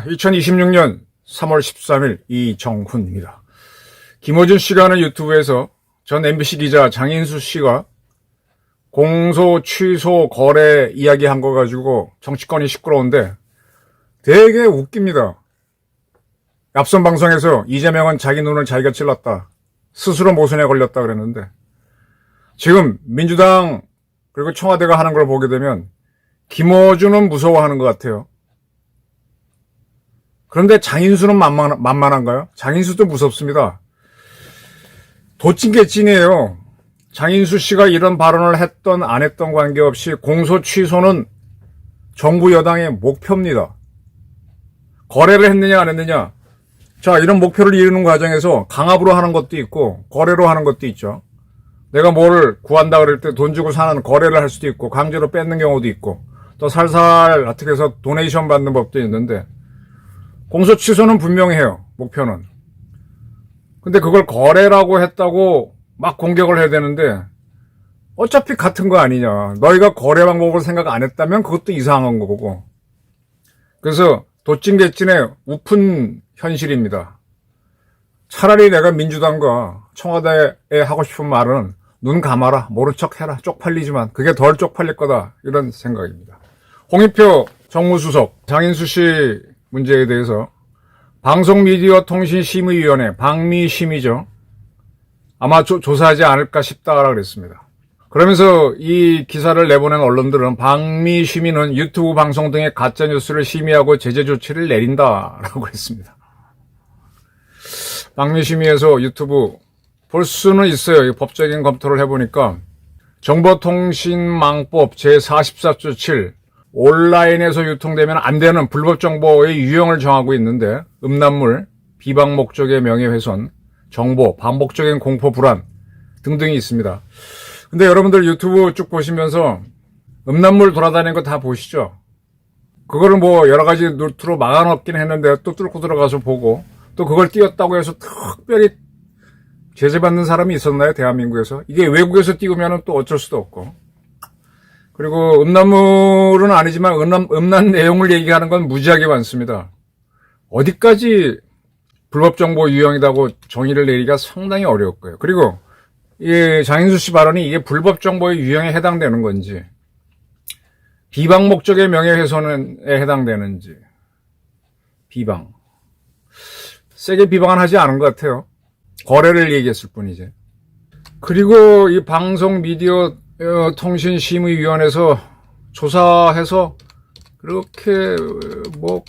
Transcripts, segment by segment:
2026년 3월 13일 이정훈입니다. 김어준 씨가 하는 유튜브에서 전 MBC 기자 장인수 씨가 공소 취소 거래 이야기한 거 가지고 정치권이 시끄러운데 되게 웃깁니다. 앞선 방송에서 이재명은 자기 눈을 자기가 찔렀다, 스스로 모순에 걸렸다 그랬는데, 지금 민주당 그리고 청와대가 하는 걸 보게 되면 김어준은 무서워하는 것 같아요. 그런데 장인수는 만만한가요? 장인수도 무섭습니다. 도찐개찐이에요. 장인수 씨가 이런 발언을 했던 안 했던 관계없이 공소 취소는 정부 여당의 목표입니다. 거래를 했느냐 안 했느냐, 자, 이런 목표를 이루는 과정에서 강압으로 하는 것도 있고 거래로 하는 것도 있죠. 내가 뭐를 구한다 그럴 때 돈 주고 사는 거래를 할 수도 있고, 강제로 뺏는 경우도 있고, 또 살살 어떻게 해서 도네이션 받는 법도 있는데, 공소 취소는 분명히 해요, 목표는. 근데 그걸 거래라고 했다고 막 공격을 해야 되는데, 어차피 같은 거 아니냐. 너희가 거래 방법을 생각 안 했다면 그것도 이상한 거고. 그래서 도찐개찐의 우픈 현실입니다. 차라리 내가 민주당과 청와대에 하고 싶은 말은 눈 감아라, 모른 척 해라, 쪽팔리지만 그게 덜 쪽팔릴 거다, 이런 생각입니다. 홍익표 정무수석, 장인수 씨 문제에 대해서 방송미디어통신심의위원회, 방미심이죠, 아마 조사하지 않을까 싶다라고 그랬습니다. 그러면서 이 기사를 내보낸 언론들은 방미심의는 유튜브 방송 등의 가짜뉴스를 심의하고 제재 조치를 내린다라고 했습니다. 방미심의에서 유튜브 볼 수는 있어요. 법적인 검토를 해보니까 정보통신망법 제44조 7, 온라인에서 유통되면 안 되는 불법 정보의 유형을 정하고 있는데, 음란물, 비방 목적의 명예훼손, 정보, 반복적인 공포 불안 등등이 있습니다. 근데 여러분들 유튜브 쭉 보시면서 음란물 돌아다니는 거 다 보시죠? 그거를 뭐 여러 가지 루트로 막아놓긴 했는데 또 뚫고 들어가서 보고, 또 그걸 띄웠다고 해서 특별히 제재받는 사람이 있었나요, 대한민국에서? 이게 외국에서 띄우면 또 어쩔 수도 없고. 그리고 음란물은 아니지만 음란 내용을 얘기하는 건 무지하게 많습니다. 어디까지 불법 정보 유형이라고 정의를 내리기가 상당히 어려울 거예요. 그리고 이 장인수 씨 발언이 이게 불법 정보의 유형에 해당되는 건지, 비방 목적의 명예훼손에 해당되는지, 비방. 세게 비방은 하지 않은 것 같아요. 거래를 얘기했을 뿐이지. 그리고 이 방송미디어통신심의위원회에서 조사해서 그렇게 뭐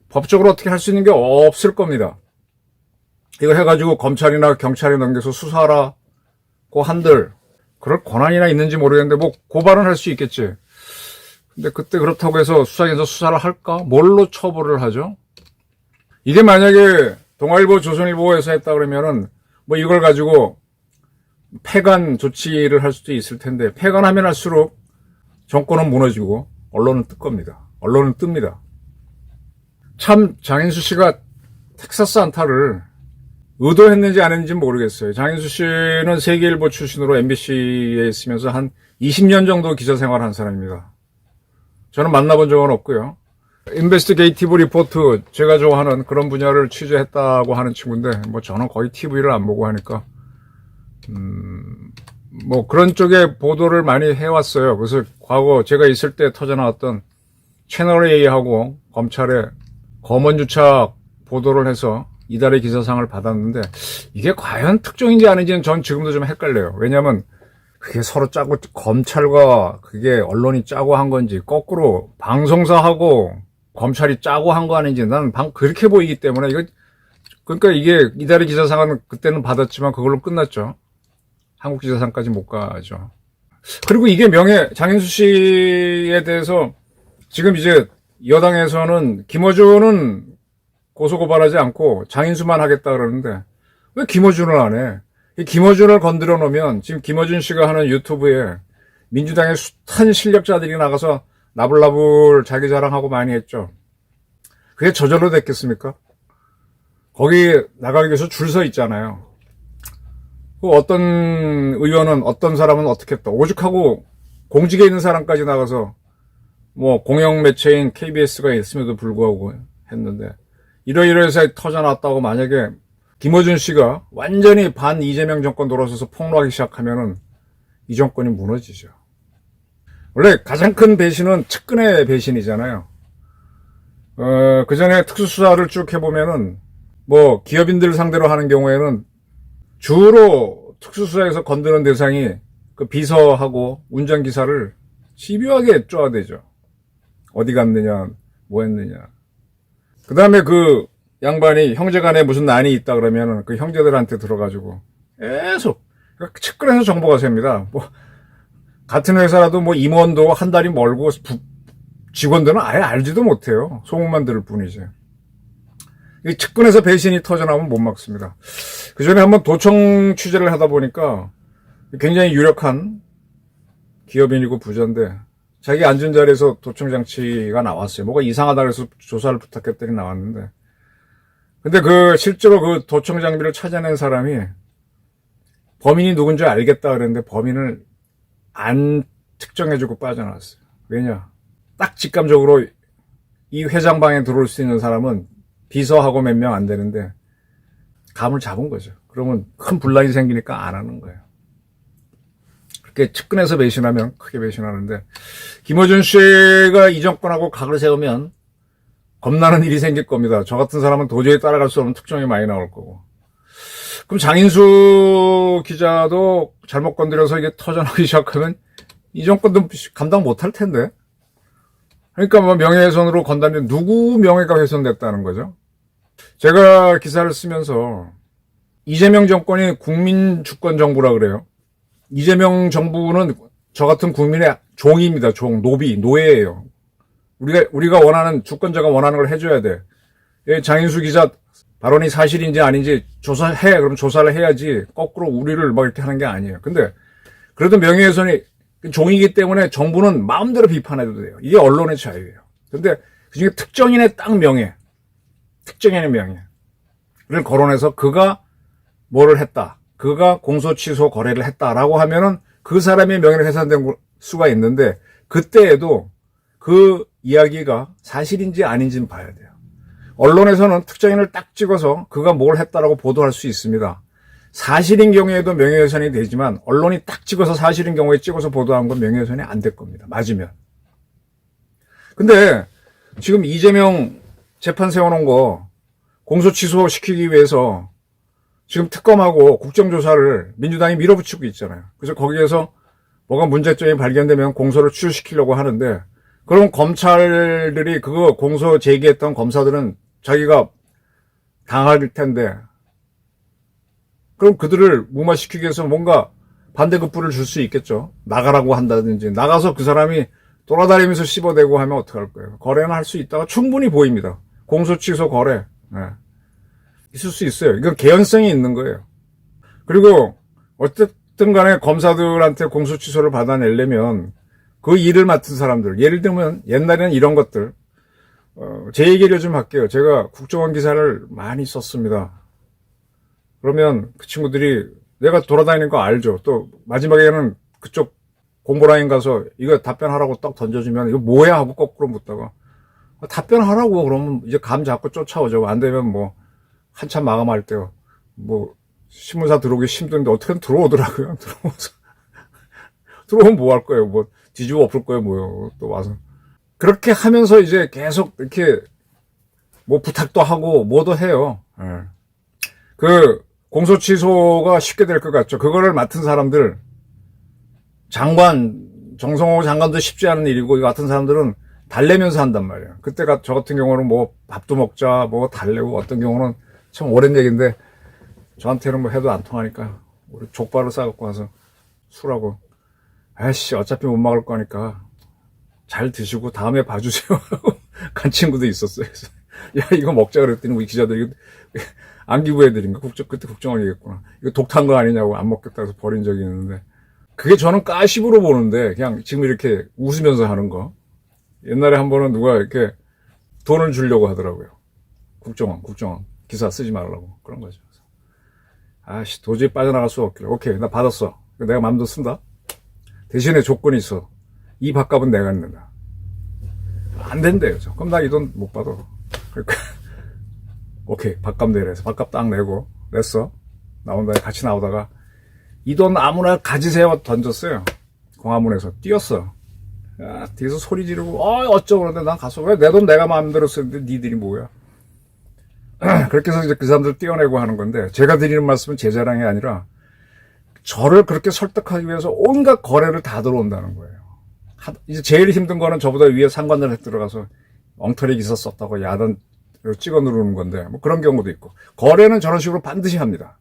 법적으로 어떻게 할 수 있는 게 없을 겁니다. 이거 해가지고 검찰이나 경찰에 넘겨서 수사하라고 한들 그럴 권한이나 있는지 모르겠는데, 뭐 고발은 할 수 있겠지. 근데 그때 그렇다고 해서 수사기관에서 수사를 할까? 뭘로 처벌을 하죠? 이게 만약에 동아일보, 조선일보에서 했다 그러면은 뭐 이걸 가지고 폐간 조치를 할 수도 있을 텐데, 폐간하면 할수록 정권은 무너지고 언론은 뜰 겁니다. 언론은 뜹니다. 참 장인수 씨가 텍사스 안타를 의도했는지 안 했는지 모르겠어요. 장인수 씨는 세계일보 출신으로 MBC에 있으면서 한 20년 정도 기자 생활한 사람입니다. 저는 만나본 적은 없고요. 인베스티게이티브 리포트, 제가 좋아하는 그런 분야를 취재했다고 하는 친구인데, 뭐 저는 거의 TV를 안 보고 하니까 뭐 그런 쪽에 보도를 많이 해왔어요. 그래서 과거 제가 있을 때 터져나왔던 채널A하고 검찰에 검언유착 보도를 해서 이달의 기사상을 받았는데, 이게 과연 특종인지 아닌지는 전 지금도 좀 헷갈려요. 왜냐하면 그게 서로 짜고, 검찰과 그게 언론이 짜고 한 건지, 거꾸로 방송사하고 검찰이 짜고 한 거 아닌지 난 그렇게 보이기 때문에, 그러니까 이게 이달의 기사상은 그때는 받았지만 그걸로 끝났죠. 한국기자상까지 못 가죠. 그리고 이게 장인수 씨에 대해서 지금 이제 여당에서는 김어준은 고소고발하지 않고 장인수만 하겠다 그러는데, 왜 김어준을 안 해? 이 김어준을 건드려 놓으면, 지금 김어준 씨가 하는 유튜브에 민주당의 숱한 실력자들이 나가서 나불나불 자기 자랑하고 많이 했죠. 그게 저절로 됐겠습니까? 거기 나가기 위해서 줄 서 있잖아요. 그 어떤 의원은 어떤 사람은 어떻게 했다. 오죽하고 공직에 있는 사람까지 나가서 뭐 공영 매체인 KBS가 있음에도 불구하고 했는데 이러이러해서 터져나왔다고 만약에 김어준 씨가 완전히 반 이재명 정권 돌아서서 폭로하기 시작하면은 이 정권이 무너지죠. 원래 가장 큰 배신은 측근의 배신이잖아요. 그 전에 특수수사를 쭉 해보면은 뭐 기업인들 상대로 하는 경우에는 주로 특수수사에서 건드는 대상이 그 비서하고 운전기사를 집요하게 쪼아대죠. 어디 갔느냐, 뭐 했느냐. 그 다음에 그 양반이 형제간에 무슨 난이 있다 그러면은 그 형제들한테 들어가지고 계속 측근에서 정보가 셉니다. 뭐 같은 회사라도 뭐 임원도 한 달이 멀고 직원들은 아예 알지도 못해요. 소문만 들을 뿐이지. 이 측근에서 배신이 터져나오면 못 막습니다. 그 전에 한번 도청 취재를 하다 보니까 굉장히 유력한 기업인이고 부자인데 자기 앉은 자리에서 도청 장치가 나왔어요. 뭐가 이상하다 그래서 조사를 부탁했더니 나왔는데 근데 실제로 그 도청 장비를 찾아낸 사람이 범인이 누군지 알겠다 그랬는데 범인을 안 특정해주고 빠져나왔어요. 왜냐? 딱 직감적으로 이 회장 방에 들어올 수 있는 사람은 비서하고 몇 명 안 되는데 감을 잡은 거죠. 그러면 큰 분란이 생기니까 안 하는 거예요. 그렇게 측근에서 배신하면 크게 배신하는데 김어준 씨가 이 정권하고 각을 세우면 겁나는 일이 생길 겁니다. 저 같은 사람은 도저히 따라갈 수 없는 특종이 많이 나올 거고. 그럼 장인수 기자도 잘못 건드려서 이게 터져나오기 시작하면 이 정권도 감당 못할 텐데. 그러니까 뭐 명예훼손으로 건다면 누구 명예가 훼손됐다는 거죠. 제가 기사를 쓰면서 이재명 정권이 국민 주권 정부라 그래요. 이재명 정부는 저 같은 국민의 종입니다. 종, 노비, 노예예요. 우리가 원하는 주권자가 원하는 걸 해줘야 돼. 장인수 기자 발언이 사실인지 아닌지 조사해. 그럼 조사를 해야지. 거꾸로 우리를 막 이렇게 하는 게 아니에요. 근데 그래도 명예훼손이 종이기 때문에 정부는 마음대로 비판해도 돼요. 이게 언론의 자유예요. 근데 그중에 특정인의 딱 명예, 특정인의 명예를 거론해서 그가 뭐를 했다. 그가 공소 취소 거래를 했다라고 하면은 그 사람의 명예를 훼손된 수가 있는데 그때에도 그 이야기가 사실인지 아닌지는 봐야 돼요. 언론에서는 특정인을 딱 찍어서 그가 뭘 했다라고 보도할 수 있습니다. 사실인 경우에도 명예훼손이 되지만 언론이 딱 찍어서 사실인 경우에 찍어서 보도한 건 명예훼손이 안 될 겁니다. 맞으면. 근데 지금 이재명 재판 세워놓은 거 공소 취소시키기 위해서 지금 특검하고 국정조사를 민주당이 밀어붙이고 있잖아요. 그래서 거기에서 뭐가 문제점이 발견되면 공소를 취소시키려고 하는데 그럼 검찰들이 그거 공소 제기했던 검사들은 자기가 당할 텐데 그럼 그들을 무마시키기 위해서 뭔가 반대급부를 줄 수 있겠죠. 나가라고 한다든지 나가서 그 사람이 돌아다니면서 씹어대고 하면 어떡할 거예요. 거래는 할 수 있다가 충분히 보입니다. 공소 취소 거래. 네. 있을 수 있어요. 이건 개연성이 있는 거예요. 그리고 어쨌든 간에 검사들한테 공소 취소를 받아내려면 그 일을 맡은 사람들, 예를 들면 옛날에는 이런 것들, 제 얘기를 좀 할게요. 제가 국정원 기사를 많이 썼습니다. 그러면 그 친구들이 내가 돌아다니는 거 알죠. 또 마지막에는 그쪽 공보라인 가서 이거 답변하라고 딱 던져주면 이거 뭐야 하고 거꾸로 묻다가 답변하라고 그러면 이제 감 잡고 쫓아오죠. 안 되면 뭐 한참 마감할 때요. 뭐 신문사 들어오기 힘든데 어떻게든 들어오더라고요. 들어오면 뭐 할 거예요. 뭐 뒤집어 엎을 거예요. 뭐요. 또 와서 그렇게 하면서 이제 계속 이렇게 뭐 부탁도 하고 뭐도 해요. 네. 그 공소 취소가 쉽게 될 것 같죠. 그거를 맡은 사람들 정성호 장관도 쉽지 않은 일이고 이 같은 사람들은 달래면서 한단 말이에요. 그때 저 같은 경우는 뭐 밥도 먹자 뭐 달래고 어떤 경우는 참 오랜 얘기인데 저한테는 뭐 해도 안 통하니까 우리 족발을 싸갖고 와서 술하고 아이씨 어차피 못 먹을 거니까 잘 드시고 다음에 봐주세요 간 친구도 있었어요. 그래서 야 이거 먹자 그랬더니 우리 기자들이 안 기부해드린가? 그때 국정원이겠구나. 이거 독탄 거 아니냐고 안 먹겠다 해서 버린 적이 있는데 그게 저는 까십으로 보는데 그냥 지금 이렇게 웃으면서 하는 거. 옛날에 한 번은 누가 이렇게 돈을 주려고 하더라고요. 국정원. 기사 쓰지 말라고. 그런 거죠. 아씨, 도저히 빠져나갈 수 없길래. 오케이, 나 받았어. 내가 마음대로 쓴다. 대신에 조건이 있어. 이 밥값은 내가 낸다. 안 된대요. 그럼 나 이 돈 못 받아. 그러니까 오케이, 밥값 내래서 밥값 딱 내고 냈어. 나온다. 같이 나오다가 이 돈 아무나 가지세요 던졌어요. 광화문에서 뛰었어. 야, 뒤에서 소리 지르고 어쩌고 그러는데 난 가서 왜 내 돈 내가 마음대로 쓰는데 니들이 뭐야. 그렇게 해서 이제 그 사람들 띄어내고 하는 건데, 제가 드리는 말씀은 제 자랑이 아니라 저를 그렇게 설득하기 위해서 온갖 거래를 다 들어온다는 거예요. 이제 제일 힘든 거는 저보다 위에 상관들 들어가서 엉터리 기사 썼다고 야단 찍어 누르는 건데, 뭐 그런 경우도 있고. 거래는 저런 식으로 반드시 합니다.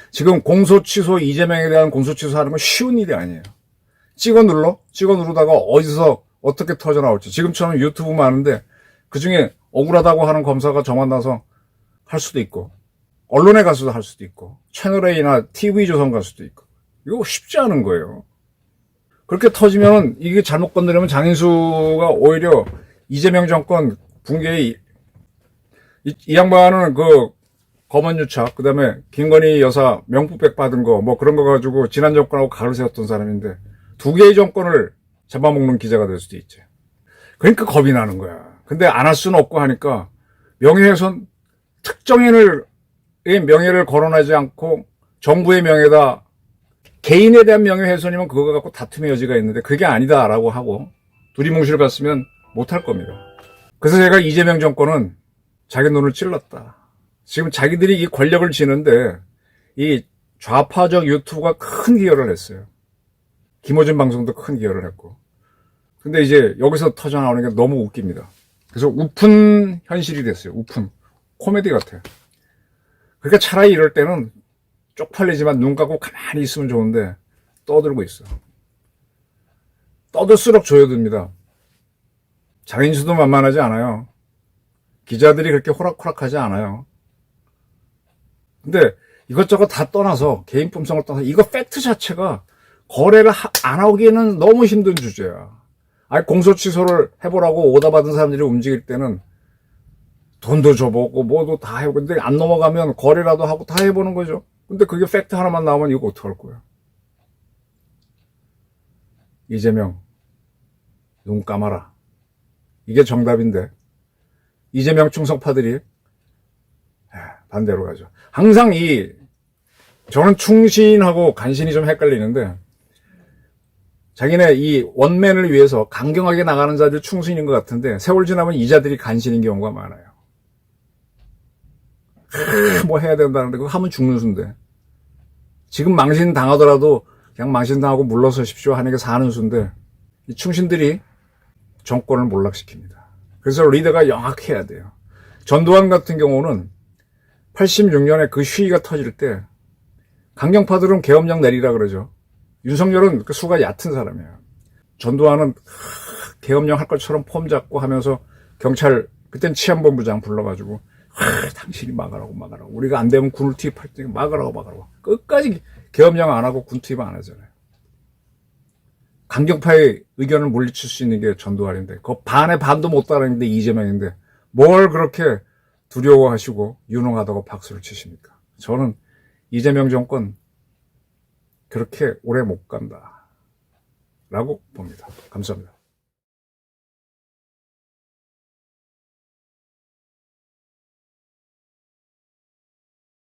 지금 공소 취소, 이재명에 대한 공소 취소하는 건 쉬운 일이 아니에요. 찍어 누르다가 어디서 어떻게 터져 나올지. 지금처럼 유튜브 많은데 그 중에 억울하다고 하는 검사가 저 만나서 할 수도 있고, 언론에 가서도 할 수도 있고, 채널A나 TV조선 갈 수도 있고. 이거 쉽지 않은 거예요. 그렇게 터지면 이게 잘못 건드리면 장인수가 오히려 이재명 정권 붕괴의 이 양반은 그 검언유착, 그 다음에 김건희 여사 명품백 받은 거, 뭐 그런 거 가지고 지난 정권하고 각을 세웠던 사람인데, 두 개의 정권을 잡아먹는 기자가 될 수도 있지. 그러니까 겁이 나는 거야. 근데 안 할 수는 없고 하니까 명예훼손, 특정인의 명예를 거론하지 않고 정부의 명예다, 개인에 대한 명예훼손이면 그거 갖고 다툼의 여지가 있는데 그게 아니다라고 하고 두리뭉실 갔으면 못할 겁니다. 그래서 제가 이재명 정권은 자기 눈을 찔렀다. 지금 자기들이 이 권력을 쥐는데 이 좌파적 유튜브가 큰 기여를 했어요. 김어준 방송도 큰 기여를 했고. 근데 이제 여기서 터져 나오는 게 너무 웃깁니다. 그래서 우픈 현실이 됐어요. 우픈. 코미디 같아요. 그러니까 차라리 이럴 때는 쪽팔리지만 눈 감고 가만히 있으면 좋은데 떠들고 있어. 떠들수록 조여듭니다. 장인수도 만만하지 않아요. 기자들이 그렇게 호락호락하지 않아요. 근데 이것저것 다 떠나서, 개인 품성을 떠나서 이거 팩트 자체가 거래를 안 하기에는 너무 힘든 주제야. 아니, 공소 취소를 해보라고 오다 받은 사람들이 움직일 때는 돈도 줘보고 뭐도 다 해보고, 근데 안 넘어가면 거래라도 하고 다 해보는 거죠. 근데 그게 팩트 하나만 나오면 이거 어떡할 거야. 이재명, 눈 감아라. 이게 정답인데 이재명 충성파들이 반대로 가죠. 항상 저는 충신하고 간신이 좀 헷갈리는데, 자기네 이 원맨을 위해서 강경하게 나가는 자들 충신인 것 같은데 세월 지나면 이 자들이 간신인 경우가 많아요. 뭐 해야 된다는데 그거 하면 죽는 수인데, 지금 망신 당하더라도 그냥 망신 당하고 물러서십시오 하는 게 사는 수인데, 이 충신들이 정권을 몰락시킵니다. 그래서 리더가 영악해야 돼요. 전두환 같은 경우는 86년에 그 시위가 터질 때 강경파들은 계엄령 내리라 그러죠. 윤석열은 그 수가 얕은 사람이에요. 전두환은 계엄령 할 것처럼 폼 잡고 하면서 경찰, 그땐 치안본부장 불러가지고 당신이 막으라고 우리가 안 되면 군을 투입할 때 막으라고 끝까지 계엄령 안 하고 군 투입 안 하잖아요. 강경파의 의견을 물리칠 수 있는 게 전두환인데 그 반의 반도 못 따르는데 이재명인데 뭘 그렇게 두려워하시고 유능하다고 박수를 치십니까? 저는 이재명 정권 그렇게 오래 못 간다 라고 봅니다. 감사합니다.